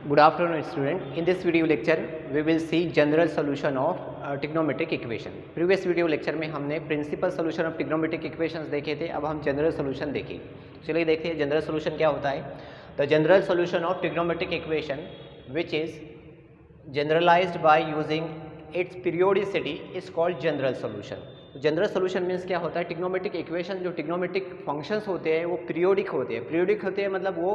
Good afternoon student. In this video lecture we will see general solution of trigonometric equation. Previous video lecture में हमने principal solution of trigonometric equations देखे थे, अब हम general solution देखेंगे. चलिए देखते हैं general solution क्या होता है. The general solution of trigonometric equation which is generalized by using its periodicity is called general solution. General solution means क्या होता है, ट्रिग्नोमेट्रिक इक्वेशन जो ट्रिग्नोमेट्रिक फंक्शंस होते हैं वो पीरियोडिक होते हैं. पीरियोडिक होते हैं मतलब वो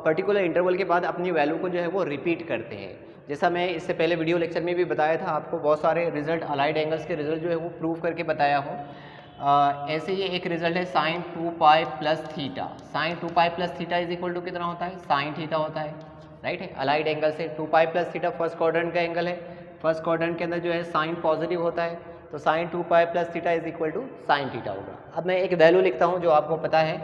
पर्टिकुलर इंटरवल के बाद अपनी वैल्यू को जो है वो रिपीट करते हैं. जैसा मैं इससे पहले वीडियो लेक्चर में भी बताया था आपको, बहुत सारे रिजल्ट अलाइड एंगल्स के रिजल्ट जो है वो प्रूव करके बताया हूँ. ऐसे ही एक रिजल्ट है sine 2π plus theta. Sine 2π plus theta is equal to कितना होता है, साइन थीटा होता है. राइट है, अलाइड एंगल से 2π प्लस थीटा फर्स्ट क्वाड्रेंट का एंगल है. फर्स्ट क्वाड्रेंट के अंदर जो है साइन पॉजिटिव होता है, तो sine 2π plus theta is equal to sine theta होगा. अब मैं एक वैल्यू लिखता हूँ जो आपको पता है,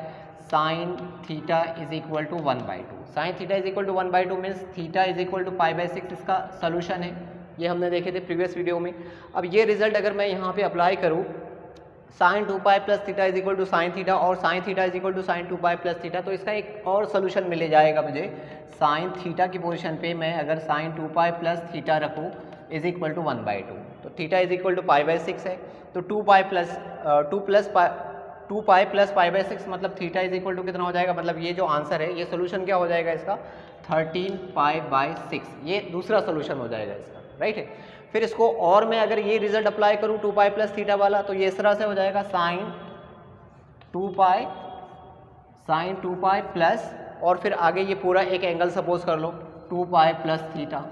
sine theta is equal to 1/2. Sine theta is equal to 1/2 means theta is equal to π/6 इसका सोल्यूशन है. ये हमने देखे थे प्रीवियस वीडियो में. अब ये रिजल्ट अगर मैं यहाँ पे अप्लाई करूँ, sine 2π plus theta is equal to sine theta और sine theta is equal to sine 2π plus theta, तो इसका एक और सोल्यूशन मिल जाएगा मुझे. साइन थीटा की पोजीशन पे मैं अगर साइन 2π प्लस थीटा रखूँ इज इक्वल टू 1/2, तो थीटा इज इक्वल टू π/6 है. तो 2π प्लस π/6 मतलब थीटा इज इक्वल टू कितना हो जाएगा, मतलब ये जो आंसर है ये सोल्यूशन क्या हो जाएगा इसका, 13π/6. ये दूसरा सोल्यूशन हो जाएगा इसका. राइट है. फिर इसको और मैं अगर ये रिजल्ट अप्लाई करूँ 2π प्लस थीटा वाला, तो ये इस तरह से हो जाएगा साइन 2π प्लस और फिर आगे ये पूरा एक एंगल सपोज कर लो 2π प्लस थीटा.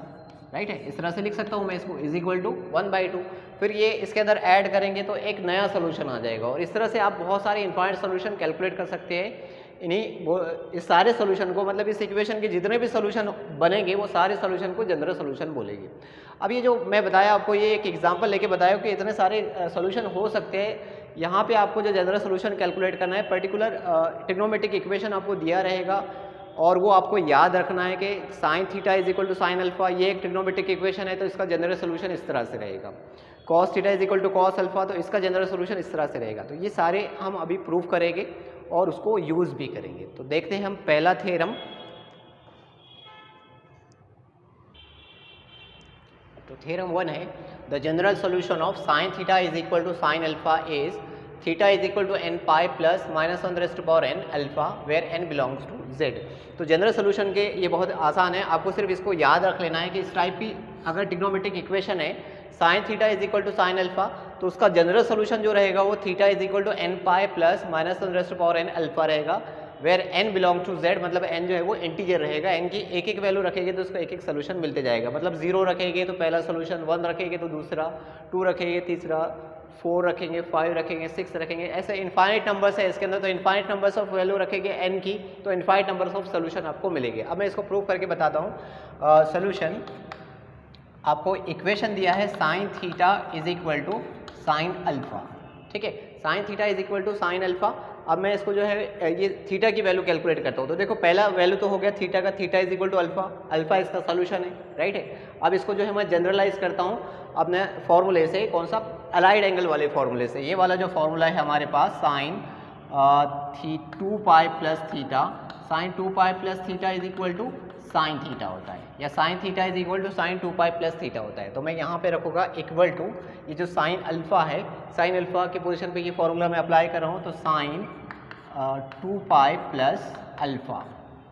राइट है, इस तरह से लिख सकता हूँ मैं इसको, इज इक्वल टू 1/2. फिर ये इसके अंदर ऐड करेंगे तो एक नया सोल्यूशन आ जाएगा. और इस तरह से आप बहुत सारे इनफाइनाइट सोल्यूशन कैलकुलेट कर सकते हैं. इस सारे सोल्यूशन को, मतलब इस इक्वेशन के जितने भी सोल्यूशन बनेंगे वो सारे सोल्यूशन को जनरल सोल्यूशन बोलेंगे. अब ये जो मैं बताया आपको, ये एक एग्जांपल लेके बताया कि इतने सारे सोल्यूशन हो सकते हैं. यहाँ पे आपको जो जनरल सोल्यूशन कैलकुलेट करना है, पर्टिकुलर ट्रिग्नोमेट्रिक इक्वेशन आपको दिया रहेगा और वो आपको याद रखना है कि sine theta is equal to sine alpha, ये एक ट्रिग्नोमेट्रिक इक्वेशन है तो इसका जनरल सोल्यूशन इस तरह से रहेगा. Cos theta is equal to cos alpha, तो इसका जनरल सोल्यूशन इस तरह से रहेगा. तो ये सारे हम अभी प्रूव करेंगे और उसको यूज़ भी करेंगे. तो देखते हैं हम पहला थ्योरम. तो थ्योरम 1 है, the general solution of sine theta is equal to sine alpha is theta is equal to nπ plus -1n alpha where n belongs to z. तो जनरल सोल्यूशन के ये बहुत आसान है, आपको सिर्फ इसको याद रख लेना है कि इस टाइप की अगर ट्रिग्नोमेट्रिक इक्वेशन है sine theta is equal to sine alpha, तो उसका जनरल सोल्यूशन जो रहेगा वो theta is equal to nπ plus -1n alpha रहेगा where n belongs to z, मतलब n जो है वो इंटीजर रहेगा. n की एक एक वैल्यू रखेंगे तो उसको एक एक सोल्यूशन मिलते जाएगा. मतलब 0 रखेंगे तो पहला सोल्यूशन, 1 रखेंगे तो दूसरा, 2 रखेंगे तीसरा, 4 रखेंगे, 5 रखेंगे, 6 रखेंगे, ऐसे इनफाइनाइट नंबर्स है इसके अंदर. तो इनफाइनाइट नंबर्स ऑफ वैल्यू रखेंगे n की, तो इनफाइनाइट नंबर्स ऑफ सोल्यूशन आपको मिलेंगे. अब मैं इसको प्रूव करके बताता हूँ. सोल्यूशन आपको इक्वेशन दिया है sine theta is equal to sine alpha. ठीक है, sine theta is equal to sine alpha. अब मैं इसको जो है ये थीटा की वैल्यू कैलकुलेट करता हूँ. तो देखो पहला वैल्यू तो हो गया थीटा का, theta is equal to alpha, alpha इसका सोल्यूशन है. राइट है. अब इसको जो है मैं जनरलाइज करता हूँ अपने फॉर्मूले से, कौन सा, अलाइड एंगल वाले फॉर्मूले से. ये वाला जो फॉर्मूला है हमारे पास, sine 2π plus theta, sine 2π plus theta is equal to sine theta होता है, या sine theta is equal to sine 2π plus theta होता है. तो मैं यहाँ पे रखूँगा इक्वल टू, ये जो साइन अल्फा है, साइन अल्फा के पोजीशन पे ये फॉर्मूला मैं अप्लाई कर रहा हूँ, तो साइन 2π प्लस अल्फा.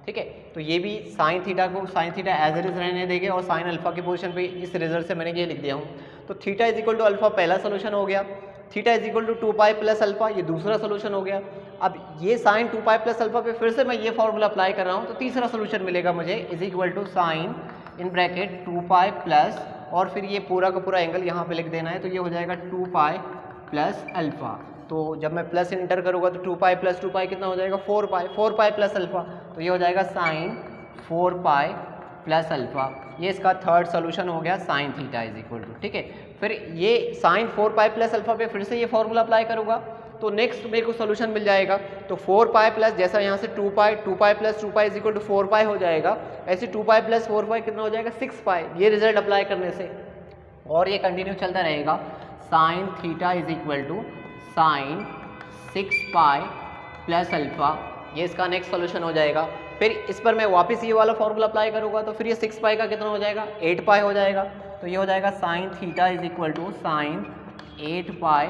ठीक है, तो ये भी साइन थीटा को sine theta as it is रहने देंगे और साइन अल्फा के पोजीशन पे इस रिजल्ट से मैंने ये लिख दिया हूँ. तो theta is equal to alpha पहला सोल्यूशन हो गया, theta is equal to 2π plus alpha ये दूसरा सोल्यूशन हो गया. अब ये साइन 2π प्लस अल्फा पे फिर से मैं ये फॉर्मूला अप्लाई कर रहा हूँ, तो तीसरा सोल्यूशन मिलेगा मुझे, is equal to sine in bracket 2π plus और फिर ये पूरा का पूरा एंगल यहाँ पे लिख देना है, तो ये हो जाएगा 2π प्लस अल्फा. तो जब मैं प्लस इंटर करूँगा तो 2π प्लस 2π कितना हो जाएगा, 4π प्लस अल्फा, तो ये हो जाएगा साइन 4π प्लस अल्फा. ये इसका थर्ड सोल्यूशन हो गया sine theta is equal to. ठीक है, फिर ये साइन 4π प्लस अल्फा पे फिर से ये फॉर्मूला अप्लाई करूँगा तो नेक्स्ट मेरे को सोल्यूशन मिल जाएगा. तो 4π प्लस, जैसा यहाँ से 2π प्लस 2π इज इक्वल टू 4π हो जाएगा, ऐसे 2π प्लस 4π कितना हो जाएगा, 6π. ये रिजल्ट अप्लाई करने से और ये कंटिन्यू चलता रहेगा. Sine theta is equal to sine 6π plus alpha, ये इसका नेक्स्ट सोल्यूशन हो जाएगा. फिर इस पर मैं वापस ये वाला फॉर्मूला अप्लाई करूँगा तो फिर ये 6 पाई का कितना हो जाएगा, 8 पाई हो जाएगा। तो ये हो जाएगा sine theta is equal to sine 8 pi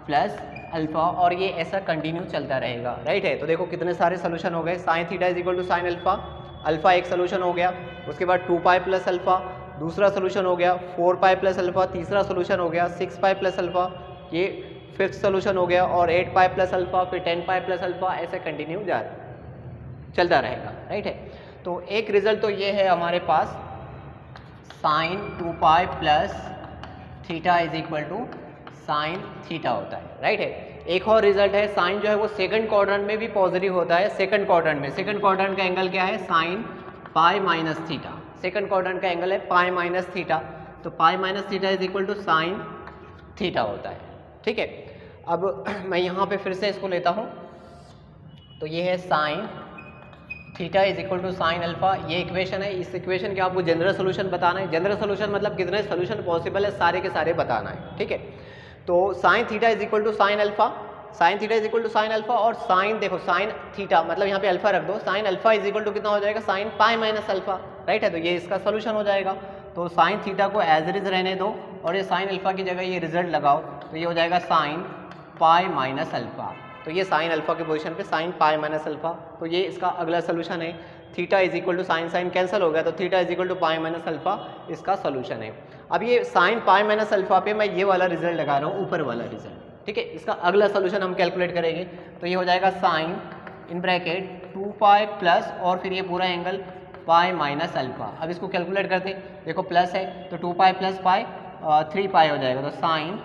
plus alpha, और ये ऐसा कंटिन्यू चलता रहेगा, राइट है। तो देखो कितने सारे सोल्यूशन हो गए। Sine theta is equal to sine alpha, alpha एक सोल्यूशन हो गया, उसके बाद 2 पाई प्लस अल्फा दूसरा सोल्यूशन हो गया, 4 पाई प्लस अल्फा तीसरा सोल्यूशन हो गया, 6 पाई प्लस अल्फा ये फिफ्थ सोल्यूशन हो गया, और 8 पाई प्लस अल्फा, फिर 10 पाई प्लस अल्फा, ऐसे कंटिन्यू चलता रहेगा, राइट है। तो एक रिजल्ट तो ये है हमारे पास sine 2 pi plus theta is equal to sine theta होता है, राइट है। एक और रिजल्ट है, साइन जो है वो सेकंड क्वाड्रेंट में भी पॉजिटिव होता है। सेकंड क्वाड्रेंट में, सेकंड क्वाड्रेंट का एंगल क्या है, sine pi minus theta. Second quadrant का एंगल है पाई माइनस थीटा, तो pi minus theta is equal to sine theta होता है, ठीक है। अब मैं यहाँ पे फिर से इसको लेता हूँ, तो ये है sine theta is equal to sine alpha, ये इक्वेशन है। इस इक्वेशन के आपको जनरल सोल्यूशन बताना है। जनरल सोल्यूशन मतलब कितने सोल्यूशन पॉसिबल है, सारे के सारे बताना है, ठीक है। तो sine theta is equal to sine alpha, sine theta is equal to sine alpha, और साइन देखो साइन थीटा मतलब यहाँ पे अल्फा रख दो, sine alpha is equal to कितना हो जाएगा, sine pi minus alpha, right है। तो ये इसका सोल्यूशन हो जाएगा। तो साइन थीटा को एज इट इज रहने दो, और ये साइन अल्फा की जगह ये रिजल्ट लगाओ, तो ये हो जाएगा साइन पाई माइनस अल्फा। तो ये साइन अल्फा की पोजीशन पे साइन पाई माइनस अल्फा, तो ये इसका अगला सोल्यूशन है। Theta is equal to sine, sine cancel हो गया, तो theta is equal to pi minus alpha इसका सोल्यूशन है। अब ये साइन पाई माइनस अल्फा पे मैं ये वाला रिजल्ट लगा रहा हूँ, ऊपर वाला रिजल्ट, ठीक है। इसका अगला सोल्यूशन हम कैलकुलेट करेंगे, तो ये हो जाएगा sine in bracket 2 pi plus और फिर ये पूरा एंगल पाई माइनस अल्फा। अब इसको कैलकुलेट करते हैं, देखो प्लस है तो 2 पाई प्लस पाई 3 पाई हो जाएगा, तो साइन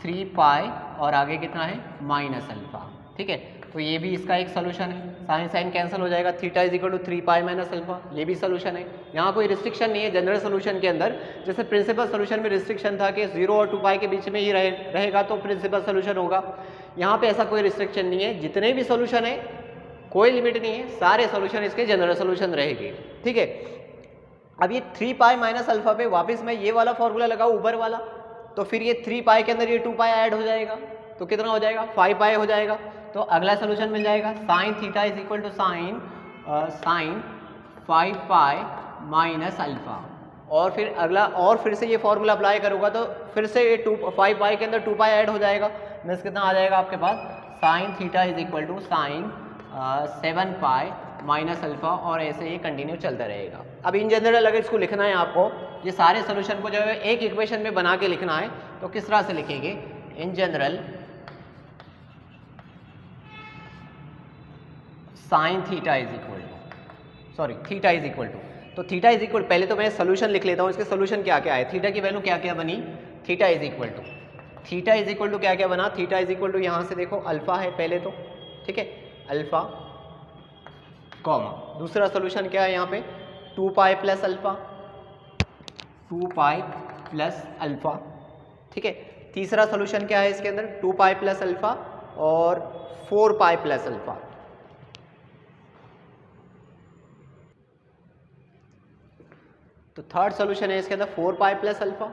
3 पाई और आगे कितना है माइनस अल्फा, ठीक है। तो ये भी इसका एक सोल्यूशन है। साइन साइन कैंसिल हो जाएगा, theta is equal to 3 pi minus alpha, ये भी सोल्यूशन है। यहाँ कोई रिस्ट्रिक्शन नहीं है जनरल सोल्यूशन के अंदर। जैसे प्रिंसिपल सोल्यूशन में रिस्ट्रिक्शन था कि 0 और 2 पाई के बीच में ही रहेगा तो प्रिंसिपल सोल्यूशन होगा। यहाँ पे ऐसा कोई रिस्ट्रिक्शन नहीं है, जितने भी सोल्यूशन है कोई लिमिट नहीं है, सारे सोल्यूशन इसके जनरल सोल्यूशन रहेंगे, ठीक है। अब ये 3 पाई माइनस अल्फा पे वापस मैं ये वाला फॉर्मूला लगाऊँ ऊपर वाला, तो फिर ये 3 पाई के अंदर ये 2 पाई ऐड हो जाएगा, तो कितना हो जाएगा 5 पाई हो जाएगा। तो अगला सोल्यूशन मिल जाएगा sine theta is equal to sine 5 pi minus alpha, और फिर अगला और फिर से ये फॉर्मूला अप्लाई करूँगा तो फिर से ये 5 पाई के अंदर 2 पाई ऐड हो जाएगा, मीन्स कितना आ जाएगा आपके पास sine theta is equal to sine 7 pi minus alpha, और ऐसे ये कंटिन्यू चलता रहेगा। अब इन जनरल अगर इसको लिखना है आपको, ये सारे सोल्यूशन को जो है एक इक्वेशन में बना के लिखना है, तो किस तरह से लिखेंगे, in general sine theta is equal to sorry theta is equal to, तो थीटा इज इक्वल, पहले तो मैं सोल्यूशन लिख लेता हूँ, इसके सोल्यूशन क्या क्या है, थीटा की वैल्यू क्या क्या बनी, थीटा इज इक्वल टू क्या क्या बना, थीटा इज इक्वल टू यहाँ से देखो अल्फा है पहले तो, ठीक है, अल्फा कॉमा, दूसरा सोल्यूशन क्या है यहाँ पे 2 pi plus alpha, 2 pi plus alpha, ठीक है। तीसरा सोल्यूशन क्या है इसके अंदर 2 पाई प्लस अल्फा और 4 पाई प्लस अल्फा। तो थर्ड सोल्यूशन है इसके अंदर 4 पाई प्लस अल्फा,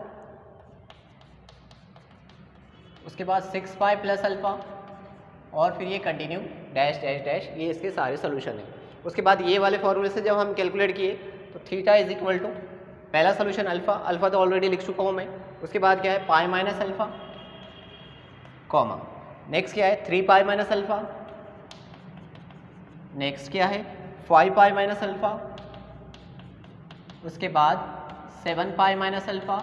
उसके बाद 6 पाई प्लस अल्फा, और फिर ये कंटिन्यू डैश डैश डैश, ये इसके सारे सोल्यूशन है। उसके बाद ये वाले फॉर्मूले से जब हम कैलकुलेट किए तो थीटा इज इक्वल टू, पहला सोल्यूशन अल्फा, अल्फा तो ऑलरेडी लिख चुका हूँ मैं, उसके बाद क्या है pi minus alpha comma, next क्या है 3 पाई माइनस अल्फा, नेक्स्ट क्या है 5 पाई माइनस अल्फा, उसके बाद 7 पाई माइनस अल्फा,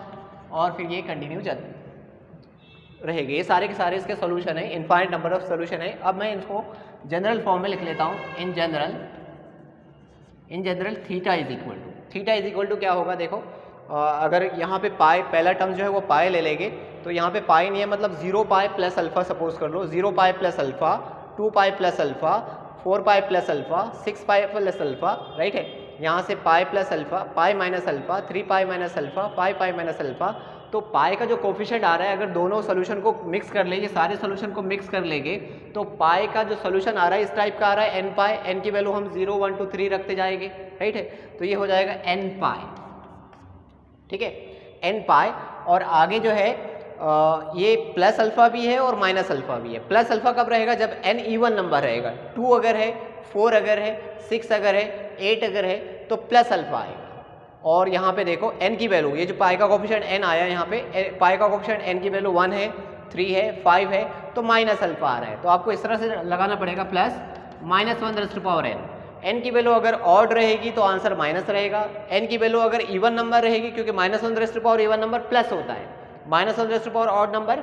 और फिर ये कंटिन्यू चल रहेंगे। ये सारे के सारे इसके सोल्यूशन है, इनफाइनाइट नंबर ऑफ सोल्यूशन है। अब मैं इसको जनरल फॉर्म में लिख लेता हूँ, in general theta is equal to क्या होगा, देखो अगर यहाँ पे पाई पहला टर्म जो है वो पाई ले लेंगे, तो यहाँ पे पाई नहीं है, मतलब 0 पाई प्लस अल्फा सपोज कर लो, 0 पाई plus alpha, 2 pi plus alpha, 4 pi plus alpha, 6 pi plus alpha, right है। यहाँ से पाई प्लस अल्फा, पाई minus alpha, 3 pi minus alpha, 5 pi minus alpha. तो पाई का जो कोफिशिएंट आ रहा है, अगर दोनों सोल्यूशन को मिक्स कर लेंगे, सारे सोल्यूशन को मिक्स कर लेंगे, तो पाई का जो सोल्यूशन आ रहा है इस टाइप का आ रहा है एन पाई, एन की वैल्यू हम 0 1 2 3 रखते जाएंगे, राइट है। तो ये हो जाएगा एन पाई, ठीक है, एन पाई, और आगे जो है ये प्लस अल्फा भी है और माइनस अल्फा भी है। प्लस अल्फा कब रहेगा, जब एन इवन नंबर रहेगा, 2 अगर है, 4 अगर है, 6 अगर है, 8 अगर है तो प्लस अल्फा आएगा। और यहाँ पे देखो n की वैल्यू, ये जो पाई का कोफिशिएंट n आया यहाँ पे, पाई का कोफिशिएंट n की वैल्यू 1 है, 3 है, 5 है, तो माइनस अल्फा आ रहा है। तो आपको इस तरह से लगाना पड़ेगा प्लस माइनस 1 n की वैल्यू अगर ऑड रहेगी तो आंसर माइनस रहेगा, n की वैल्यू अगर इवन नंबर रहेगी, क्योंकि माइनस 1 इवन नंबर प्लस होता है, माइनस 1 ऑड नंबर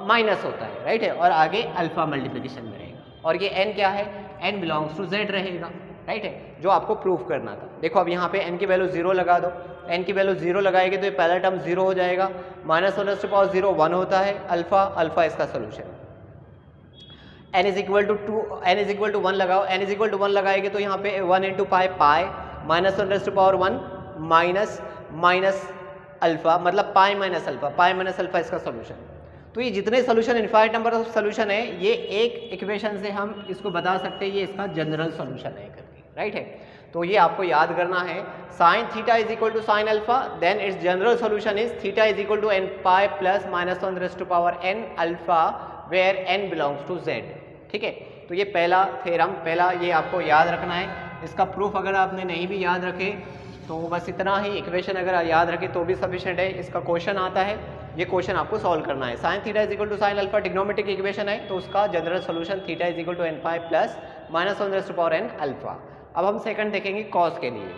माइनस होता है, राइट है। और आगे अल्फा मल्टीप्लिकेशन में रहेगा। और ये n क्या है, n बिलोंग्स टू z रहेगा, राइट है, जो आपको प्रूफ करना था। देखो अब यहाँ पे n की वैल्यू 0 लगा दो, n की वैल्यू 0 लगाएंगे तो ये पहला टर्म 0 हो जाएगा, माइनस 1 1 होता है, अल्फा अल्फा इसका solution. n is equal to 1 लगाओ, n इज इक्वल टू 1 लगाएंगे तो यहाँ पे 1 into pi, pi minus 1 minus minus alpha, मतलब पाई माइनस अल्फा इसका सोल्यूशन। तो ये जितने solution infinite number of solution है, ये एक इक्वेशन से हम इसको बता सकते हैं ये इसका जनरल सोल्यूशन है करके, राइट है। तो ये आपको याद करना है, sine theta is equal to sine alpha, then it's general solution is theta is equal to n pi plus minus 1n alpha where n belongs to z, ठीक है। तो ये पहला थ्योरम, पहला ये आपको याद रखना है। इसका प्रूफ अगर आपने नहीं भी याद रखे तो बस इतना ही, इक्वेशन अगर याद रखे तो भी सफिशिएंट है। इसका क्वेश्चन आता है, ये क्वेश्चन आपको सॉल्व करना है। Sine theta is equal to sine alpha trigonometric equation है, तो उसका general solution theta is equal to n pi plus minus 1n alpha. अब हम सेकंड देखेंगे कॉस के लिए।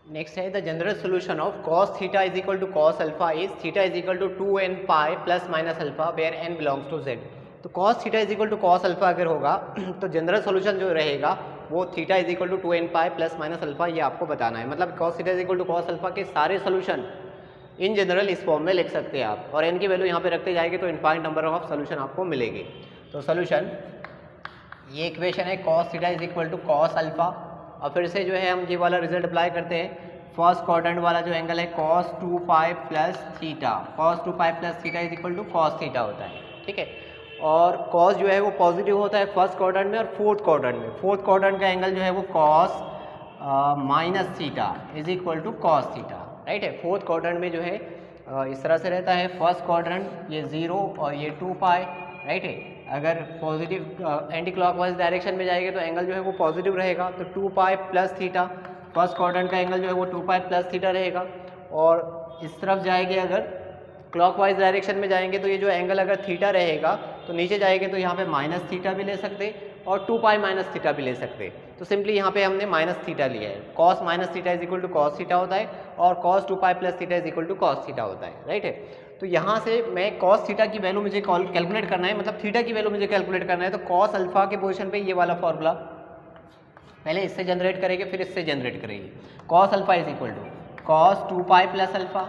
नेक्स्ट है the general solution of cos theta is equal to cos alpha is theta is equal to 2n pi plus minus alpha where n belongs to z। तो cos theta is equal to cos alpha अगर होगा तो general solution जो रहेगा वो theta is equal to 2n pi plus minus alpha, ये आपको बताना है। मतलब cos theta is equal to cos alpha के सारे सोल्यूशन इन जनरल इस फॉर्म में लिख सकते हैं आप, और n की वैल्यू यहाँ पे रखते जाएंगे तो इनफाइनाइट नंबर ऑफ सोल्यूशन आपको मिलेगी। तो सोल्यूशन, ये इक्वेशन है cos theta is equal to cos alpha, और फिर से जो है हम ये वाला रिजल्ट अप्लाई करते हैं। फर्स्ट क्वाड्रेंट वाला जो एंगल है cos 2 pi plus theta, cos 2 pi plus theta is equal to cos theta होता है, ठीक है। और cos जो है वो पॉजिटिव होता है फर्स्ट क्वाड्रेंट में और फोर्थ क्वाड्रेंट में। फोर्थ क्वाड्रेंट का एंगल जो है वो cos minus theta is equal to cos theta, right है। फोर्थ क्वाड्रेंट में जो है इस तरह से रहता है, फर्स्ट क्वाड्रेंट ये 0 और ये 2 पाई, राइट है। अगर पॉजिटिव एंटी क्लॉकवाइज डायरेक्शन में जाएंगे तो एंगल जो है वो पॉजिटिव रहेगा, तो 2 pi plus theta, first quadrant का एंगल जो है वो 2 पाई प्लस थीटा रहेगा। और इस तरफ जाएंगे अगर क्लॉकवाइज डायरेक्शन में जाएंगे तो ये जो एंगल अगर थीटा रहेगा तो नीचे जाएंगे तो यहाँ पे माइनस थीटा भी ले सकते और 2 पाई माइनस थीटा भी ले सकते। तो सिंपली यहाँ पे हमने माइनस थीटा लिया है, cos minus theta is equal to cos theta होता है और cos 2 pi plus theta is equal to cos theta होता है, राइट है। तो यहाँ से मैं कॉस थीटा की वैल्यू मुझे कैलकुलेट करना है, मतलब थीटा की वैल्यू मुझे कैलकुलेट करना है। तो कॉस अल्फा के पोजीशन पे ये वाला फॉर्मूला पहले इससे जनरेट करेंगे फिर इससे जनरेट करेंगे। Cos alpha is equal to cos 2 pi plus alpha,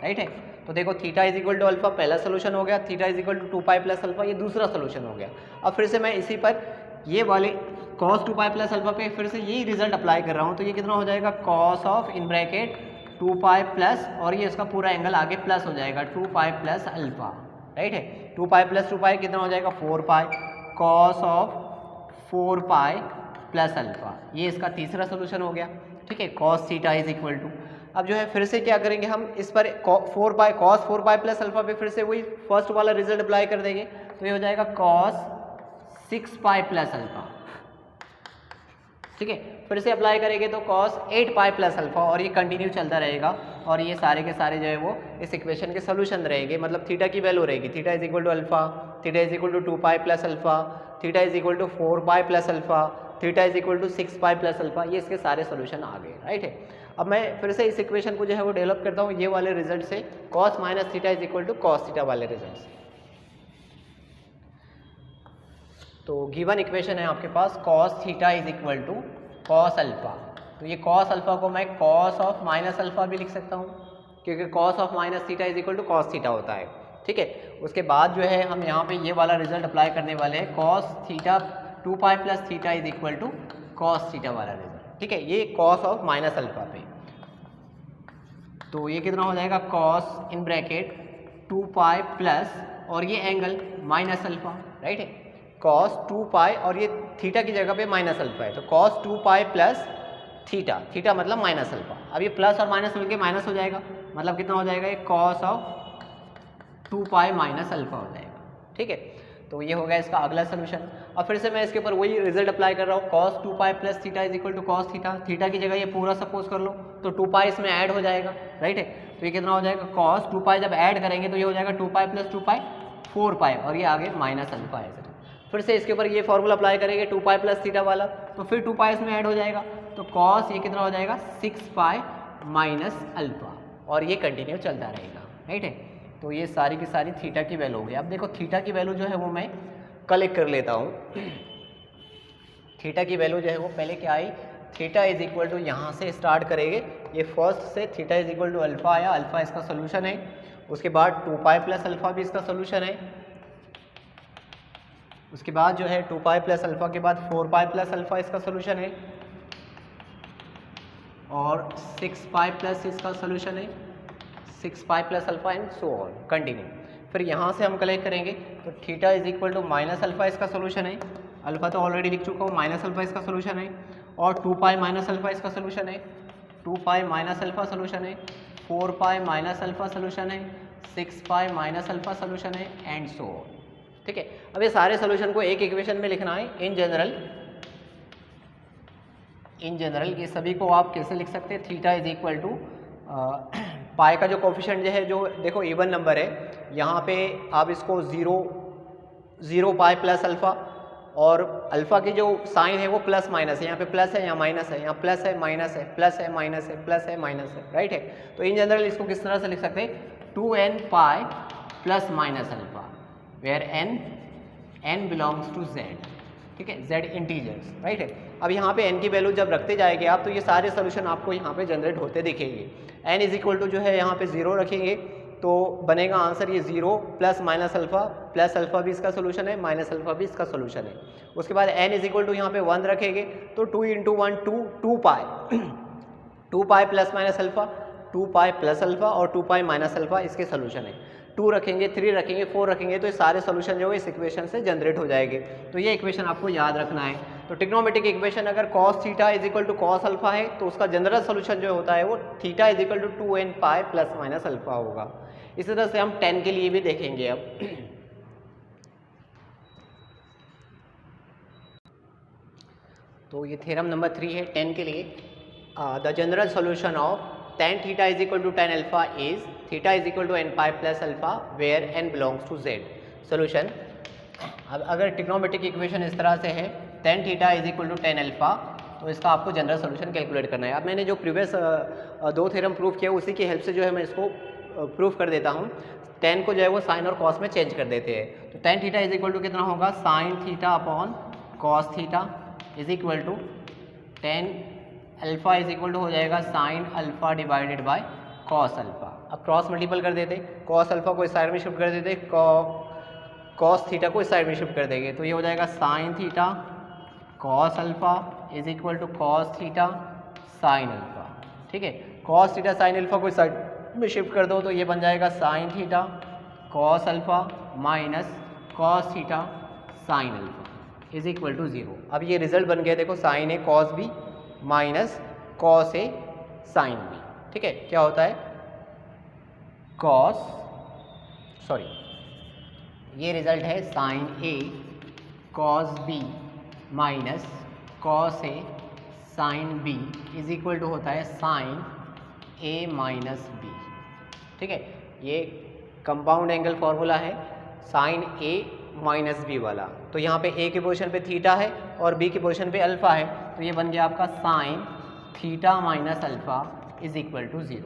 right है। तो देखो theta is equal to alpha पहला सोल्यूशन हो गया, theta is equal to 2 pi plus alpha ये दूसरा सोल्यूशन हो गया। अब फिर से मैं इसी पर ये वाले कॉस 2 पाई प्लस अल्फा पे फिर से यही रिजल्ट अप्लाई कर रहा हूँ। तो ये कितना हो जाएगा, cos of in bracket 2 pi plus, और ये इसका पूरा एंगल आगे प्लस हो जाएगा 2 पाई प्लस अल्फा, राइट है। 2 पाई प्लस 2 पाई कितना हो जाएगा 4 pi, cos of 4 pi plus alpha, ये इसका तीसरा सोल्यूशन हो गया, ठीक है। Cos theta is equal to, अब जो है फिर से क्या करेंगे हम इस पर 4 pi cos 4 pi plus alpha पे फिर से वही फर्स्ट वाला रिजल्ट अप्लाई कर देंगे। तो ये हो जाएगा कॉस 6 पाई प्लस अल्फा, ठीक है। फिर से अप्लाई करेंगे तो कॉस 8 पाई प्लस अल्फा, और ये कंटिन्यू चलता रहेगा और ये सारे के सारे जो है वो इस इक्वेशन के सोल्यूशन रहेंगे। मतलब थीटा की वैल्यू रहेगी theta is equal to alpha, theta is equal to 2 pi plus alpha, theta is equal to 4 pi plus alpha, theta is equal to 6 pi plus alpha, ये इसके सारे सोल्यूशन आ गए, right है। अब मैं फिर से इस इक्वेशन को जो है वो डेवलप करता हूँ ये वाले रिजल्ट से, cos minus theta is equal to cos theta वाले रिजल्ट से। तो गिवन इक्वेशन है आपके पास cos theta is equal to cos alpha. तो ये कॉस अल्फा को मैं कॉस ऑफ माइनस अल्फा भी लिख सकता हूँ, क्योंकि cos of minus theta is equal to cos theta होता है, ठीक है। उसके बाद जो है हम यहाँ पे ये वाला रिजल्ट अप्लाई करने वाले हैं, cos theta 2 pi plus theta is equal to cos theta वाला रिजल्ट, ठीक है। ये कॉस ऑफ माइनस अल्फा पे, तो ये कितना हो जाएगा कॉस इन ब्रैकेट 2 पाई प्लस, और ये एंगल माइनस अल्फा, राइट है। कॉस 2 पाई और ये थीटा की जगह पे माइनस अल्फा है, तो cos 2 pi plus theta, theta मतलब माइनस अल्फा। अब ये प्लस और माइनस मिलके माइनस हो जाएगा, मतलब कितना हो जाएगा ये cos of 2 pi minus alpha हो जाएगा, ठीक है। तो ये हो गया इसका अगला सोल्यूशन। अब फिर से मैं इसके ऊपर वही रिजल्ट अप्लाई कर रहा हूँ, cos 2π plus theta is equal to cos theta, theta की जगह ये पूरा सपोज कर लो तो 2π इसमें ऐड हो जाएगा, राइट है। तो ये कितना हो जाएगा, cos 2π जब ऐड करेंगे तो ये हो जाएगा 2π प्लस 2π 4π और ये आगे माइनस अल्फा है। फिर से इसके ऊपर ये फॉर्मूला अप्लाई करेंगे 2π प्लस थीटा वाला, तो फिर 2π इसमें ऐड हो जाएगा, तो cos ये कितना हो जाएगा 6π माइनस अल्फा और ये कंटिन्यू चलता रहेगा, राइट है। तो ये सारी की सारी थीटा की वैल्यू हो गई। अब देखो थीटा की वैल्यू जो है वो मैं कलेक्ट कर लेता हूँ। थीटा की वैल्यू जो है वो पहले क्या आई, थीटा इज इक्वल टू यहाँ से स्टार्ट करेंगे, ये फर्स्ट से theta is equal to alpha आया, अल्फा इसका सोल्यूशन है। उसके बाद 2π प्लस अल्फा भी इसका सोल्यूशन है। उसके बाद जो है 2π प्लस अल्फा के बाद 4π प्लस अल्फा इसका सोल्यूशन है और 6π प्लस इसका सोल्यूशन है, 6π plus alpha and so on continue. फिर यहाँ से हम कलेक्ट करेंगे तो theta is equal to minus alpha इसका सोल्यूशन है, अल्फा तो ऑलरेडी लिख चुका हूँ, माइनस अल्फा इसका सोल्यूशन है और 2π माइनस अल्फा इसका सोल्यूशन है, 2π माइनस अल्फा सोल्यूशन है, 4π माइनस अल्फा सोल्यूशन है, 6π माइनस अल्फा सोल्यूशन है एंड सो ऑन, ठीक है। अब ये सारे सोल्यूशन को एक इक्वेशन में लिखना है। इन जनरल ये सभी को आप कैसे लिख सकते हैं, थीटा इज इक्वल टू पाई का जो कोफिशिएंट जो है, जो देखो इवन नंबर है, यहाँ पे आप इसको 0π प्लस अल्फा और अल्फा की जो साइन है वो प्लस माइनस है, यहाँ पे प्लस है यहाँ माइनस है, यहाँ प्लस है माइनस है, प्लस है माइनस है, प्लस है माइनस है, राइट है। तो इन जनरल इसको किस तरह से लिख सकते हैं, 2nπ plus minus alpha where n belongs to z, ठीक है, z इंटीजर्स, राइट है। अब यहाँ पे n की वैल्यू जब रखते जाएंगे आप तो ये सारे सोल्यूशन आपको यहाँ पे जनरेट होते दिखेंगे। n इज इक्वल टू जो है यहाँ पे 0 रखेंगे तो बनेगा आंसर ये 0 प्लस अल्फा भी इसका सोल्यूशन है, माइनस अल्फा भी इसका सोल्यूशन है। उसके बाद n इज इक्वल टू यहाँ पे 1 रखेंगे तो 2 into 1 2π 2π plus minus alpha, 2π plus alpha और 2π माइनस अल्फा इसके सोल्यूशन है। 2 रखेंगे, 3 रखेंगे, 4 रखेंगे तो ये सारे सोल्यूशन जो है इस इक्वेशन से जनरेट हो जाएंगे। तो ये इक्वेशन आपको याद रखना है। तो ट्रिग्नोमेट्रिक इक्वेशन अगर cos theta is equal to cos alpha है तो उसका जनरल सोल्यूशन जो होता है वो theta is equal to 2nπ plus minus alpha होगा। इसी तरह से हम 10 के लिए भी देखेंगे। अब तो ये थ्योरम नंबर 3 है 10 के लिए। The general solution of tan theta is equal to tan alpha is theta is equal to nπ plus alpha where n belongs to z। Solution, अब अगर ट्रिग्नोमेट्रिक इक्वेशन इस तरह से है tan theta is equal to tan alpha तो इसका आपको general solution calculate करना है। अब मैंने जो प्रीवियस 2 थ्योरम प्रूव किया उसी की हेल्प से जो है मैं इसको प्रूफ कर देता हूँ। tan को जो है वो साइन और कॉस में चेंज कर देते हैं। तो tan theta is equal to कितना होगा, sine theta upon cos theta is equal to tan alpha is equal to हो जाएगा sine alpha divided by cos alpha. अब क्रॉस मल्टीपल कर देते, कॉस अल्फा को इस साइड में शिफ्ट कर देते, कॉस थीटा को इस साइड में शिफ्ट कर देंगे तो ये हो जाएगा sine theta cos alpha is equal to cos theta sine alpha, ठीक है। कॉस थीटा साइन अल्फा को इस साइड में शिफ्ट कर दो तो ये बन जाएगा sine theta cos alpha minus cos theta sine alpha is equal to 0। अब ये रिजल्ट बन गया, देखो sine A cos B minus cos A sine B, ठीक है। क्या होता है ये रिजल्ट है sine A cos B minus cos A sine B is equal to होता है साइन ए माइनस बी, ठीक है। ये कंपाउंड एंगल फॉर्मूला है साइन ए माइनस बी वाला। तो यहाँ पे ए की पोजीशन पे थीटा है और बी की पोजीशन पे अल्फा है तो ये बन गया आपका sine theta minus alpha is equal to 0।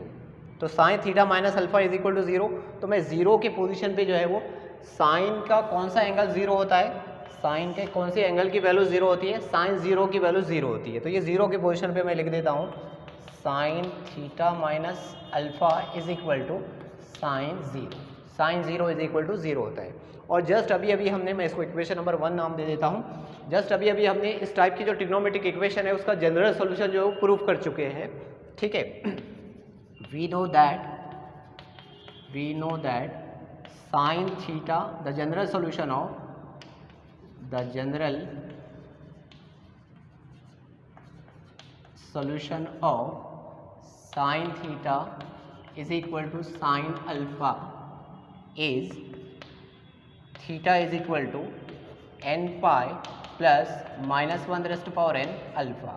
तो sine theta minus alpha is equal to 0, तो मैं 0 की पोजीशन पे जो है वो साइन का कौन सा एंगल 0 होता है, साइन के कौन से एंगल की वैल्यू 0 होती है, साइन 0 की वैल्यू 0 होती है। तो ये 0 की पोजीशन पे मैं लिख देता हूँ sine theta minus alpha is equal to sine 0। Sine 0 is equal to 0 होता है। और जस्ट अभी अभी हमने, मैं इसको इक्वेशन नंबर 1 नाम दे देता हूँ, जस्ट अभी अभी हमने इस टाइप की जो ट्रिग्नोमेट्रिक इक्वेशन है उसका जनरल सोल्यूशन जो है वो प्रूफ कर चुके हैं, ठीक है। We know that sine theta, the general solution of sine theta is equal to sine alpha is theta is equal to n pi plus -1 alpha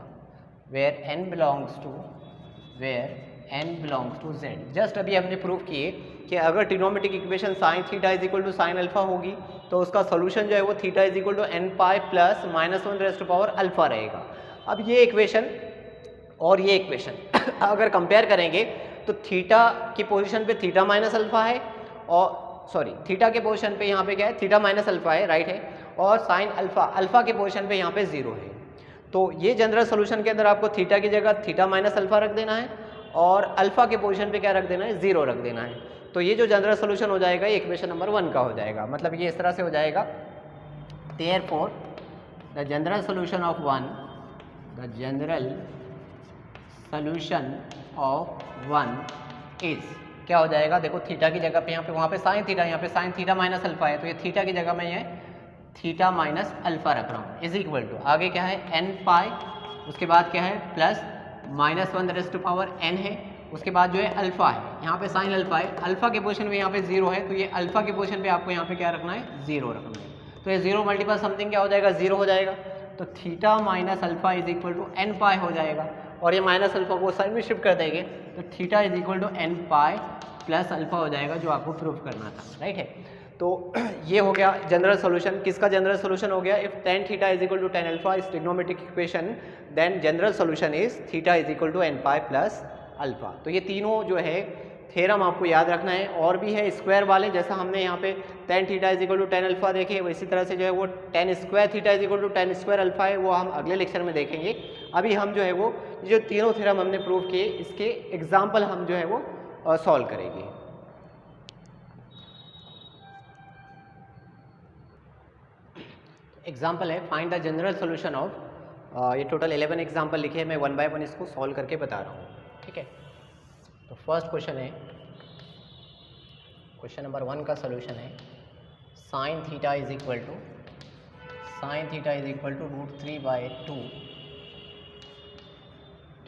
where n belongs to z। Just अभी हमने prove किए कि अगर trigonometric equation sine theta is equal to sine alpha होगी तो उसका solution जो है वो theta is equal to n pi plus -1 alpha रहेगा। अब ये इक्वेशन और ये इक्वेशन अगर कंपेयर करेंगे तो थीटा की पोजीशन पे थीटा माइनस अल्फा है, और सॉरी थीटा के पोजीशन पे यहाँ पे क्या है, थीटा माइनस अल्फा है, राइट है, और साइन अल्फा के पोजीशन पे यहाँ पे 0 है। तो ये जनरल सोल्यूशन के अंदर आपको थीटा की जगह थीटा माइनस अल्फा रख देना है और अल्फा के पोजीशन पे क्या रख देना है, 0 रख देना है। तो ये जो जनरल सोल्यूशन हो जाएगा ये इक्वेशन नंबर 1 का हो जाएगा। मतलब ये इस तरह से हो जाएगा, therefore the general solution of 1 is क्या हो जाएगा, देखो थीटा की जगह पे यहाँ पे, वहाँ पे साइन थीटा, यहाँ पे साइन थीटा माइनस अल्फा है, तो ये थीटा की जगह मैं ये थीटा माइनस अल्फा रख रहा हूँ, इज इक्वल टू आगे क्या है एन पाई, उसके बाद क्या है प्लस -1n है, उसके बाद जो है अल्फा है, यहाँ पे साइन अल्फा है, अल्फा के पोजीशन पे यहाँ पे 0 है, तो ये अल्फा के पोजीशन पे आपको यहाँ पे क्या रखना है, 0 रखना है। तो ये 0 मल्टीपल समथिंग क्या हो जाएगा, 0 हो जाएगा। तो theta minus alpha is equal to n pi हो जाएगा, और ये माइनस अल्फा को साइड में शिफ्ट कर देंगे तो theta is equal to n pi plus alpha हो जाएगा, जो आपको प्रूव करना था, राइट है। तो ये हो गया जनरल सोल्यूशन। किसका जनरल सोल्यूशन हो गया, if tan theta is equal to tan alpha is trigonometric equation then general solution is theta is equal to n pi plus alpha. तो ये तीनों जो है थ्योरम आपको याद रखना है। और भी है स्क्वायर वाले, जैसा हमने यहाँ पे tan theta is equal to tan alpha देखे, इसी तरह से जो है वो tan square theta is equal to tan square alpha है, वो हम अगले लेक्चर में देखेंगे। अभी हम जो है वो जो तीनों थ्योरम हमने प्रूव किए इसके एग्जाम्पल हम जो है वो सॉल्व करेंगे। एग्जाम्पल है find the general solution of, ये टोटल 11 एग्जाम्पल लिखे हैं, मैं 1 बाय 1 इसको सॉल्व करके बता रहा हूँ, ठीक है। तो फर्स्ट क्वेश्चन है, क्वेश्चन नंबर 1 का सोल्यूशन है sine theta is equal to √3/2,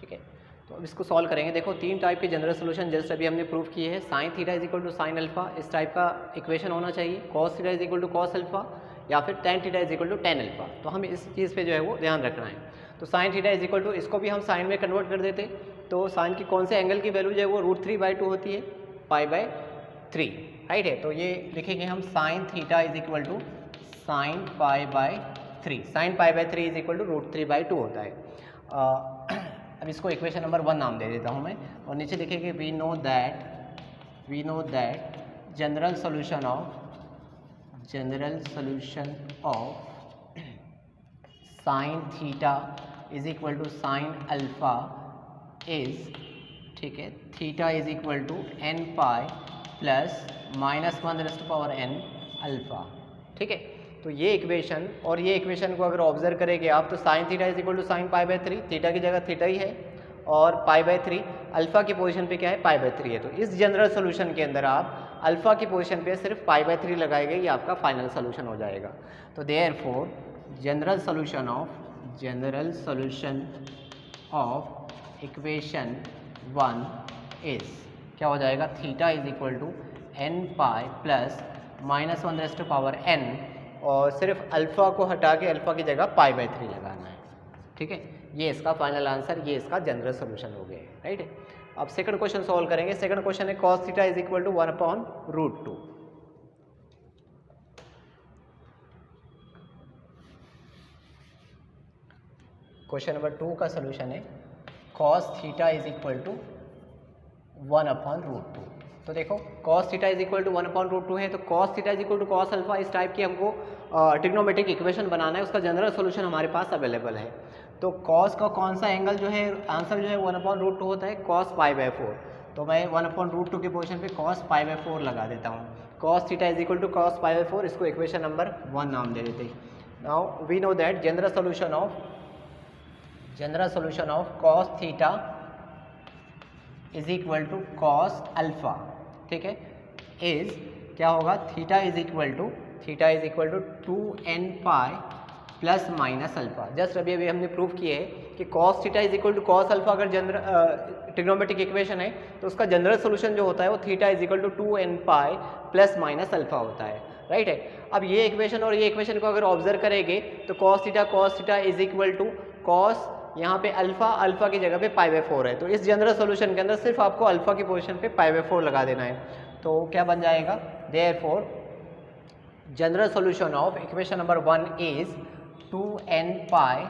ठीक है। तो अब इसको सॉल्व करेंगे। देखो 3 टाइप के जनरल सोल्यूशन जस्ट अभी हमने प्रूव किए हैं। Sine theta is equal to sine alpha, इस टाइप का इक्वेशन होना चाहिए। Cos theta is equal to cos alpha, या फिर tan theta is equal to tan alpha. तो हम इस चीज़ पे जो है वो ध्यान रखना है। तो sine theta is equal to, इसको भी हम साइन में कन्वर्ट कर देते, तो साइन की कौन से एंगल की वैल्यू जो है वो √3/2 होती है, π/3, राइट है। तो ये लिखेंगे हम sine theta is equal to sine π/3, sine π/3 is equal to √3/2 होता है। अब इसको इक्वेशन नंबर 1 नाम दे देता हूँ मैं, और नीचे लिखेंगे we know that general solution of sine theta is equal to sine alpha is, ठीक है, theta is equal to n pi plus -1n alpha, ठीक है। तो ये इक्वेशन और ये इक्वेशन को अगर ऑब्जर्व करेंगे आप, तो sine theta is equal to sine π/3, theta की जगह थीटा ही है, और π/3 अल्फा की पोजीशन पे क्या है, π/3 है। तो इस जनरल सोल्यूशन के अंदर आप अल्फा की पोजीशन पे सिर्फ π/3 लगाएंगे, ये आपका फाइनल सोल्यूशन हो जाएगा। तो therefore general solution of equation 1 is क्या हो जाएगा, theta is equal to n pi plus -1n, और सिर्फ अल्फा को हटा के अल्फा की जगह π/3 लगाना है, ठीक है। ये इसका फाइनल आंसर, ये इसका जनरल सोल्यूशन हो गया, राइट है। अब सेकंड क्वेश्चन सॉल्व करेंगे। सेकंड क्वेश्चन है cos theta is equal to 1/√2। Question number 2 का सोल्यूशन है cos theta is equal to 1/√2। तो देखो cos theta is equal to 1/√2 है, तो cos theta is equal to cos alpha, इस टाइप की हमको ट्रिग्नोमेट्रिक इक्वेशन बनाना है। उसका जनरल सोल्यूशन हमारे पास अवेलेबल है। तो cos का कौन सा एंगल जो है, आंसर जो है 1/√2 होता है, cos π/4। तो मैं 1/√2 के पोजीशन पे cos π/4 लगा देता हूँ। cos theta is equal to cos π/4, इसको इक्वेशन नंबर 1 नाम दे देते हैं। Now we know that general solution of cos theta is equal to cos alpha, ठीक है, इज क्या होगा, theta is equal to 2n pi plus minus alpha. Just अभी हमने प्रूव किए है कि cos theta is equal to cos alpha अगर जनरल ट्रिग्नोमेट्रिक इक्वेशन है, तो उसका जनरल सोल्यूशन जो होता है वो theta is equal to 2n pi plus minus alpha होता है, राइट है। अब ये इक्वेशन और ये इक्वेशन को अगर ऑब्जर्व करेंगे तो cos theta is equal to cos यहाँ पे अल्फा की जगह पे π/4 है। तो इस जनरल सोल्यूशन के अंदर सिर्फ आपको अल्फा की पोजीशन पे π/4 लगा देना है। तो क्या बन जाएगा, therefore general solution of equation number 1 is 2n pi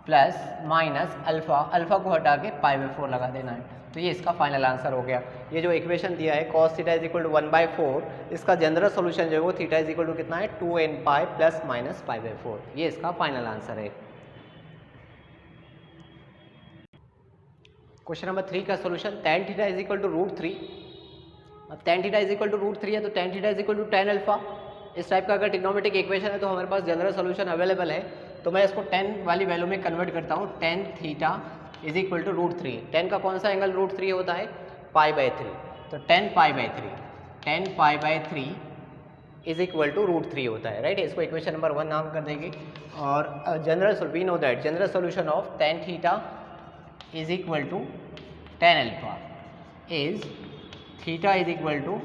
plus minus alpha को हटा के π/4 लगा देना है। तो ये इसका फाइनल आंसर हो गया। ये जो इक्वेशन दिया है cos theta is equal to 1/4, इसका जनरल सोल्यूशन जो है वो थीटा इज इक्वल टू कितना है 2n पाई प्लस माइनस π/4। ये इसका फाइनल आंसर है। क्वेश्चन नंबर 3 का solution tan theta is equal to √3। अब tan theta is equal to √3 है तो tan theta is equal to tan alpha. इस टाइप का अगर ट्रिग्नोमेट्रिक इक्वेशन है तो हमारे पास जनरल सोल्यूशन अवेलेबल है। तो मैं इसको tan वाली वैल्यू में कन्वर्ट करता हूँ। tan theta is equal to √3। tan का कौन सा एंगल √3 होता है, π/3। तो tan π/3 इज इक्वल टू √3 होता है, राइट। इसको इक्वेशन नंबर 1 नाम कर देंगे। और we know that general solution of tan theta is equal to tan alpha is theta is equal to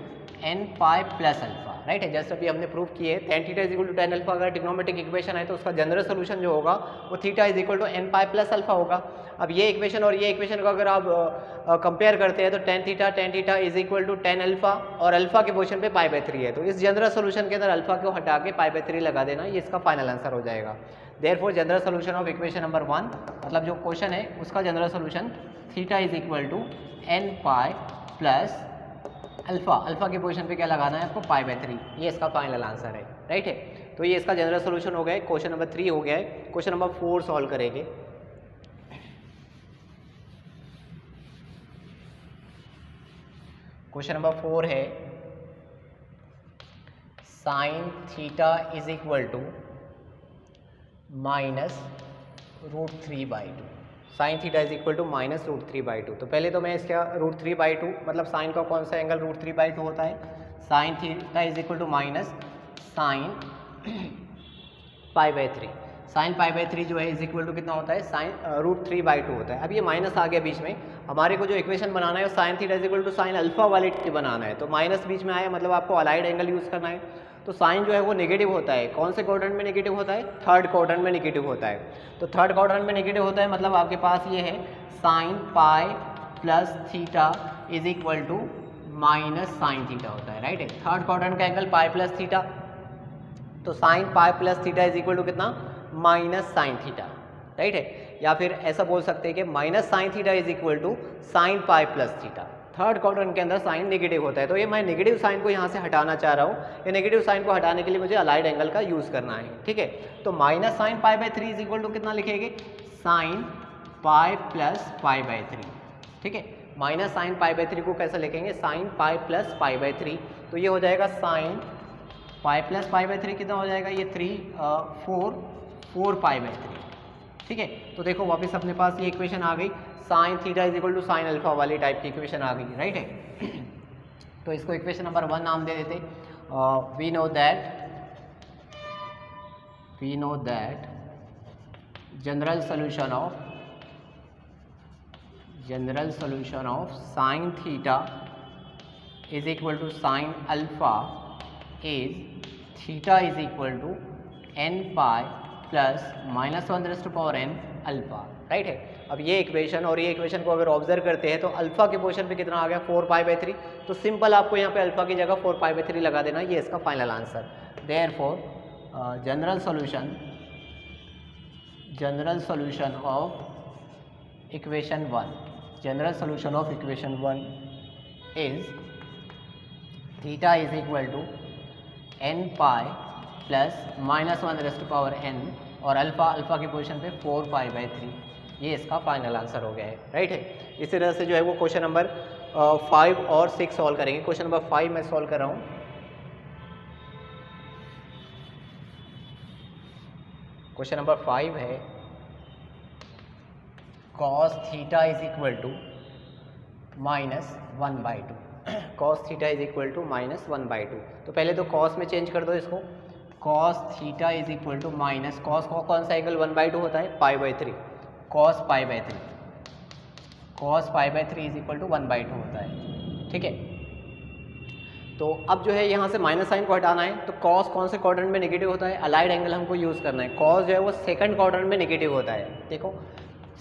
n pi plus alpha, right है। जैसे अभी हमने प्रूव किए tan theta is equal to tan alpha अगर trigonometric equation है तो उसका general solution जो होगा वो theta is equal to n pi plus alpha होगा। अब ये इक्वेशन और ये इक्वेशन को अगर आप कंपेयर करते हैं तो tan theta is equal to tan alpha और अल्फा के पोजीशन पे π/3 है। तो इस जनरल सोल्यूशन के अंदर अल्फा को हटा के π/3 लगा देना, ये इसका फाइनल आंसर हो जाएगा। Therefore general solution of equation number 1, मतलब जो क्वेश्चन है उसका general solution theta is equal to n pi plus alpha के पोजीशन पे क्या लगाना है आपको π/3, ये इसका फाइनल आंसर है, राइट है। तो ये इसका जनरल सोल्यूशन हो गया है। क्वेश्चन नंबर 3 हो गया है। क्वेश्चन नंबर 4 सॉल्व करेंगे। क्वेश्चन नंबर 4 है sine theta is equal to minus √3/2। Sine theta is equal to minus √3/2। तो पहले तो मैं इसका √3/2 मतलब साइन का कौन सा एंगल √3/2 होता है, sine theta is equal to minus sine π/3। Sine π/3 जो है इज इक्वल टू कितना होता है, साइन √3/2 होता है। अब ये माइनस आ गया बीच में, हमारे को जो इक्वेशन बनाना है sine theta is equal to sine alpha वाली बनाना है। तो माइनस बीच में आया मतलब आपको अलाइड एंगल यूज़ करना है। तो साइन जो है वो नेगेटिव होता है, कौन से क्वाड्रेंट में नेगेटिव होता है, थर्ड क्वाड्रेंट में नेगेटिव होता है। तो थर्ड क्वाड्रेंट में नेगेटिव होता है मतलब आपके पास ये है sine pi plus theta is equal to minus sine theta होता है, राइट है। थर्ड क्वाड्रेंट का एंगल पाई प्लस थीटा, तो sine pi plus theta is equal to कितना, माइनस साइन थीटा, राइट है। या फिर ऐसा बोल सकते हैं कि minus sine theta is equal to sine pi plus theta. Third quadrant के अंदर साइन नेगेटिव होता है। तो ये मैं नेगेटिव साइन को यहाँ से हटाना चाह रहा हूँ। ये नेगेटिव साइन को हटाने के लिए मुझे अलाइड एंगल का यूज़ करना है, ठीक है। तो minus sine π/3 is equal to कितना लिखेंगे, साइन पाई प्लस π/3, ठीक है। माइनस साइन π/3 को कैसे लिखेंगे, साइन पाई प्लस π/3। तो ये हो जाएगा साइन पाई प्लस π/3 कितना हो जाएगा, ये 4 π/3, ठीक है। तो देखो वापस अपने पास ये इक्वेशन आ गई, sine theta is equal to sine alpha वाली टाइप की इक्वेशन आ गई, राइट है। तो इसको इक्वेशन नंबर 1 नाम दे देते। We know that general solution of sine theta is equal to sine alpha is theta is equal to n pi plus -1n alpha, right है। अब ये इक्वेशन और ये इक्वेशन को अगर ऑब्जर्व करते हैं तो अल्फा के पोजीशन पे कितना आ गया, 4 π/3। तो सिंपल आपको यहाँ पे अल्फा की जगह 4 π/3 लगा देना, ये इसका final answer. Therefore general solution of equation 1 is theta is equal to n pi plus -1n और अल्फा की पोजीशन पे 4 π/3, ये इसका फाइनल आंसर हो गया है, राइट है। इसी तरह से जो है वो क्वेश्चन नंबर 5 और 6 सॉल्व करेंगे। क्वेश्चन नंबर 5 मैं सॉल्व कर रहा हूँ। क्वेश्चन नंबर 5 है cos theta is equal to -1/2। cos theta is equal to -1/2। तो पहले तो cos में चेंज कर दो इसको, cos theta is equal to minus, cos को कौन सा एंगल 1/2 होता है, π/3, cos π/3 इज इक्वल टू 1/2 होता है, ठीक है। तो अब जो है यहाँ से माइनस साइन को हटाना है, तो कॉस कौन से क्वाड्रेंट में नेगेटिव होता है, अलाइड एंगल हमको यूज़ करना है। कॉस जो है वो सेकंड क्वाड्रेंट में नेगेटिव होता है। देखो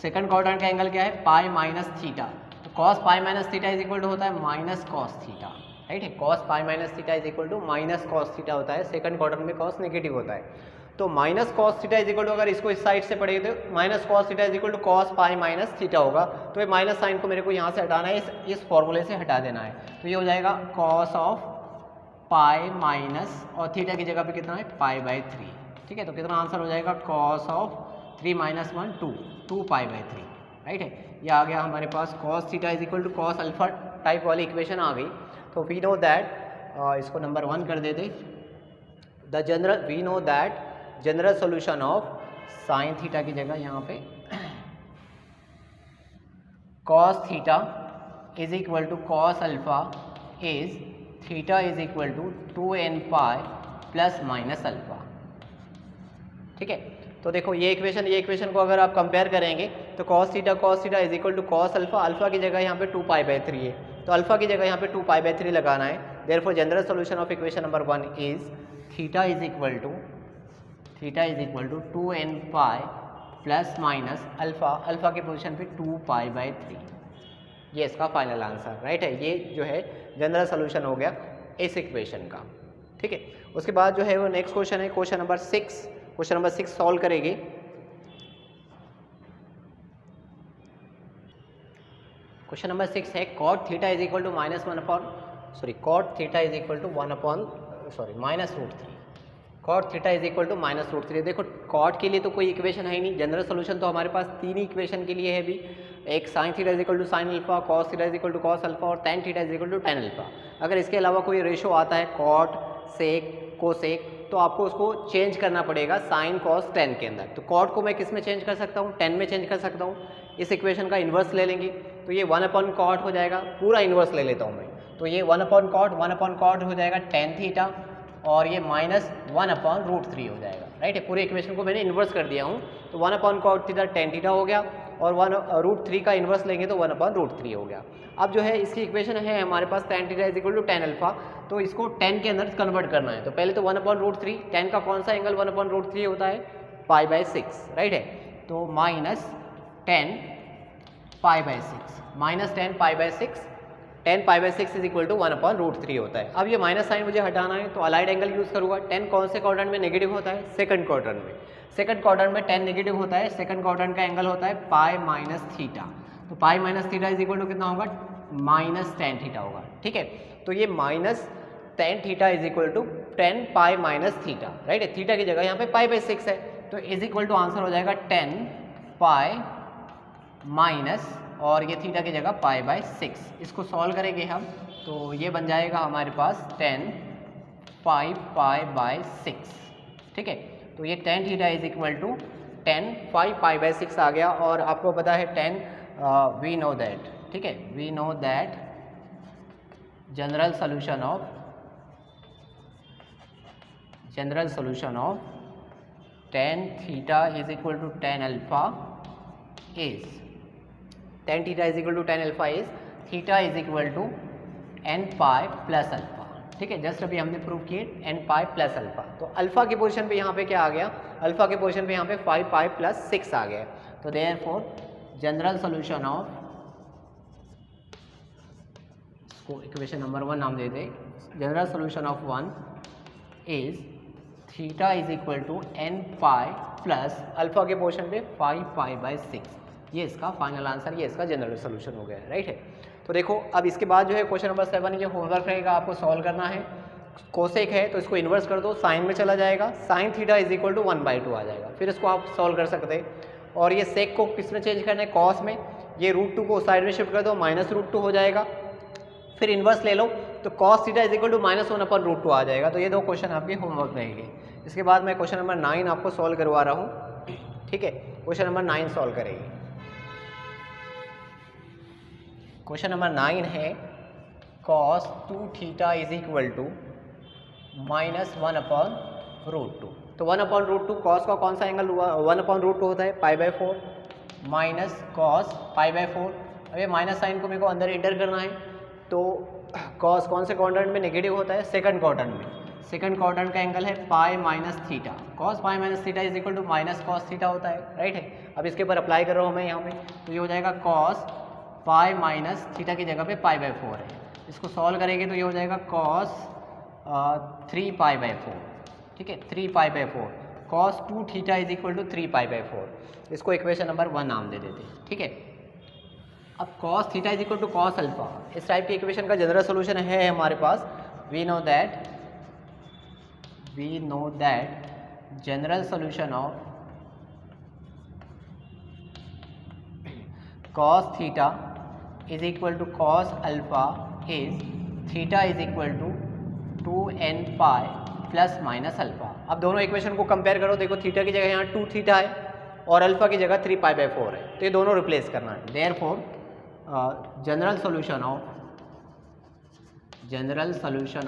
सेकंड क्वाड्रेंट का एंगल क्या है, पाई माइनस थीटा। तो cos pi minus theta is equal to होता है माइनस कॉस थीटा, राइट है। Cos pi minus theta is equal to minus cos theta होता है, सेकंड क्वाड्रेंट में कॉस नेगेटिव होता है। तो minus cos theta is equal to, अगर इसको इस साइड से पढ़ेंगे तो minus cos theta is equal to cos pi minus theta होगा। तो ये माइनस साइन को मेरे को यहाँ से हटाना है, इस फॉर्मूले से हटा देना है। तो ये हो जाएगा कॉस ऑफ पाई माइनस, और थीटा की जगह पे कितना है, पाई बाई 3, ठीक है। तो कितना आंसर हो जाएगा, cos of 3 minus 1 2 pi by 3, right है। ये आ गया हमारे पास cos theta is equal to cos alpha type वाली इक्वेशन आ गई। तो वी नो दैट, इसको नंबर 1 कर देते, the general we know that general solution of sine theta की जगह यहाँ पे cos theta is equal to cos alpha is theta is equal to 2n pi plus minus alpha, ठीक है। तो देखो ये इक्वेशन को अगर आप कंपेयर करेंगे तो cos theta is equal to cos alpha, alpha की जगह यहाँ पे 2 पाई बाई 3 है, तो अल्फा की जगह यहाँ पे 2 पाई बाई 3 लगाना है। Therefore general solution of equation number 1 is theta is equal to 2n pi plus minus alpha, alpha के पोजीशन पे 2 पाई बाई 3। ये इसका फाइनल आंसर, राइट है। ये जो है जनरल सोल्यूशन हो गया इस इक्वेशन का, ठीक है। उसके बाद जो है वो नेक्स्ट क्वेश्चन है क्वेश्चन नंबर 6 सॉल्व करेंगे। क्वेश्चन नंबर 6 है cot theta is equal to minus root 3। Cot theta is equal to minus root 3। देखो कॉट के लिए तो कोई इक्वेशन है ही नहीं, जनरल सोल्यूशन तो हमारे पास 3 ही इक्वेशन के लिए है भी, एक sine theta is equal to sine alpha, cos theta is equal to cos alpha और tan theta is equal to tan alpha. अगर इसके अलावा कोई रेशो आता है कॉट, सेक, कोसेक, तो आपको उसको चेंज करना पड़ेगा साइन कॉस टेन के अंदर। तो कॉट को मैं किस में चेंज कर सकता हूँ, टेन में चेंज कर सकता हूँ। इस इक्वेशन का इन्वर्स ले लेंगे तो ये 1 कॉट हो जाएगा, पूरा इन्वर्स ले लेता हूँ मैं। तो ये 1 कॉट हो जाएगा टेन थीटा, और ये माइनस 1 रूट 3 हो जाएगा, राइट है। पूरे इक्वेशन को मैंने इन्वर्स कर दिया हूँ। तो 1 कॉट थीटा टेन थीटा हो गया, और 1 रूट 3 का इन्वर्स लेंगे तो 1 रूट 3 हो गया। अब जो है इसकी इक्वेशन है हमारे पास tan theta is equal to tan alpha, तो इसको 10 के अंदर कन्वर्ट करना है। तो पहले तो 1 रूट 3, 10 का कौन सा एंगल 1 रूट 3 होता है, पाई बाई 6, राइट है। तो minus 10 pi by 6, minus 10 pi by 6, 10 pi by 6 is equal to 1 root 3 होता है। अब ये माइनस साइन मुझे हटाना है, तो अलाइड एंगल यूज़ करूँगा। 10 कौन से क्वाड्रेंट में नेगेटिव होता है, सेकंड क्वाड्रेंट में। सेकंड क्वाड्रेंट में 10 नेगेटिव होता है, सेकंड क्वाड्रेंट का एंगल होता है पाई माइनस थीटा। तो pi minus theta is equal to कितना होगा, माइनस 10 थीटा होगा, ठीक है। तो ये minus 10 theta is equal to 10 pi minus theta, right है। थीटा की जगह यहाँ पे पाई बाई 6 है, तो इज इक्वल टू आंसर हो जाएगा 10 पाई माइनस, और ये थीटा की जगह पाई बाई 6। इसको सॉल्व करेंगे हम, तो ये बन जाएगा हमारे पास 10 पाई बाई 6, ठीक है। तो ये 10 theta is equal to 10 pi by 6 आ गया। और आपको पता है 10 वी नो दैट, ठीक है, we know that general solution of 10 theta is equal to 10 alpha is, 10 theta is equal to 10 alpha is theta is equal to n pi plus alpha, ठीक है। जस्ट अभी हमने प्रूव किए n pi plus alpha. तो alpha की position पे यहाँ पे क्या आ गया, अल्फा के पोजीशन पे यहाँ पे 5 पाई प्लस 6 आ गया। तो देयरफॉर जनरल सोल्यूशन ऑफ, इसको इक्वेशन नंबर 1 नाम दे दें, general solution of 1 is theta is equal to n pi plus alpha के पोजीशन पे 5 पाई बाई 6। ये इसका फाइनल आंसर, ये इसका जनरल सोल्यूशन हो गया है, राइट है। तो देखो अब इसके बाद जो है क्वेश्चन नंबर 7 ये होमवर्क रहेगा, आपको सॉल्व करना है। कोसेक है तो इसको इन्वर्स कर दो, साइन में चला जाएगा, sine theta is equal to 1/2 आ जाएगा, फिर इसको आप सॉल्व कर सकते हैं। और ये सेक को किस में चेंज करना है, कॉस में। ये रूट 2 को साइड में शिफ्ट कर दो, माइनस रूट 2 हो जाएगा, फिर इन्वर्स ले लो तो cos theta is equal to minus 1/√2 आ जाएगा। तो ये 2 क्वेश्चन आपके होमवर्क रहेंगे। इसके बाद मैं क्वेश्चन नंबर 9 आपको सॉल्व करवा रहा हूँ, ठीक है। क्वेश्चन नंबर 9 सॉल्व करेंगे। क्वेश्चन नंबर 9 है cos 2 theta is equal to minus 1/√2। तो 1/√2 कॉस का कौन सा एंगल हुआ, 1/√2 होता है पाई by 4 minus cos pi by 4। अब ये माइनस साइन को मेरे को अंदर इंटर करना है, तो कॉस कौन से क्वाड्रेंट में नेगेटिव होता है? सेकंड क्वाड्रेंट में। सेकंड क्वाड्रेंट का एंगल है pi minus theta. Cos pi minus theta is equal to minus cos theta होता है, राइट है। अब इसके ऊपर अप्लाई कर रहा हूँ मैं यहाँ पे, तो ये हो जाएगा कॉस पाई माइनस थीटा की जगह पे पाई बाई 4 है। इसको सॉल्व करेंगे तो ये हो जाएगा कॉस 3 पाई बाई 4, ठीक है, 3 pi by 4। Cos 2 theta is equal to 3 pi by 4। इसको इक्वेशन नंबर 1 नाम दे देते हैं, ठीक है। अब cos theta is equal to cos alpha, इस टाइप की इक्वेशन का जनरल सोल्यूशन है हमारे पास। We know that general solution of cos theta is equal to cos alpha is theta is equal to 2n pi plus minus alpha. अब दोनों equation को compare करो, देखो थीटा की जगह यहाँ 2 थीटा है और अल्फा की जगह 3 पाई बाई 4 है, तो ये दोनों रिप्लेस करना है। Therefore general solution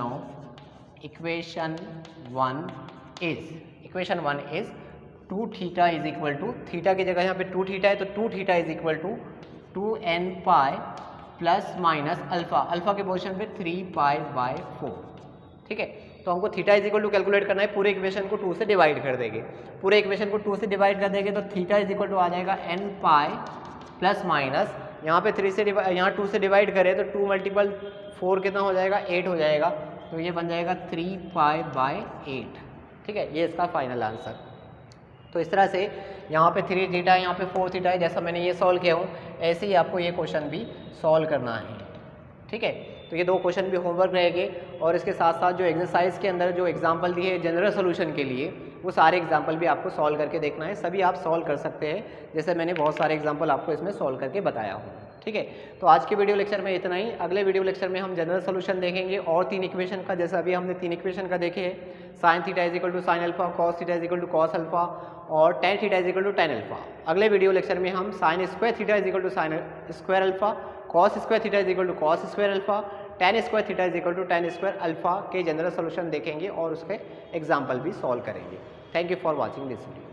of equation 1 is 2 theta is equal to, theta की जगह यहाँ पे 2 थीटा है तो 2 theta is equal to 2n pi plus minus alpha, alpha के पोजीशन पे 3 पाई बाई 4, ठीक है। तो हमको theta is equal to calculate करना है, पूरे इक्वेशन को 2 से डिवाइड कर देंगे। पूरे इक्वेशन को 2 से डिवाइड कर देंगे तो थीटा इज इक्वल टू आ जाएगा n पाई प्लस माइनस, यहाँ पे 3 से यहाँ 2 से डिवाइड करें तो 2 मल्टीपल 4 कितना हो जाएगा? 8 हो जाएगा, तो ये बन जाएगा 3 पाई बाई 8, ठीक है। ये इसका फाइनल आंसर। तो इस तरह से यहाँ पे 3 थीटा है, यहाँ पे 4 थीटा है, जैसा मैंने ये सॉल्व किया हूँ ऐसे ही आपको ये क्वेश्चन भी सॉल्व करना है, ठीक है। तो ये 2 क्वेश्चन भी होमवर्क रहेंगे और इसके साथ साथ जो एक्सरसाइज के अंदर जो एग्जांपल दिए हैं जनरल सोल्यूशन के लिए, वो सारे एग्जांपल भी आपको सॉल्व करके देखना है। सभी आप सॉल्व कर सकते हैं, जैसे मैंने बहुत सारे एग्जांपल आपको इसमें सॉल्व करके बताया हूँ, ठीक है। तो आज के वीडियो लेक्चर में इतना ही। अगले वीडियो लेक्चर में हम जनरल सोल्यूशन देखेंगे और 3 इक्वेशन का, जैसा अभी हमने 3 इक्वेशन का देखे हैं, sine theta is equal to sine alpha, cos theta is equal to cos alpha और tan theta is equal to tan alpha. अगले वीडियो लेक्चर में हम sine square theta is equal to sine square alpha, cos square theta is equal to cos square alpha, tan square theta is equal to tan square alpha के general solution देखेंगे और उसके example भी solve करेंगे। Thank you for watching this video.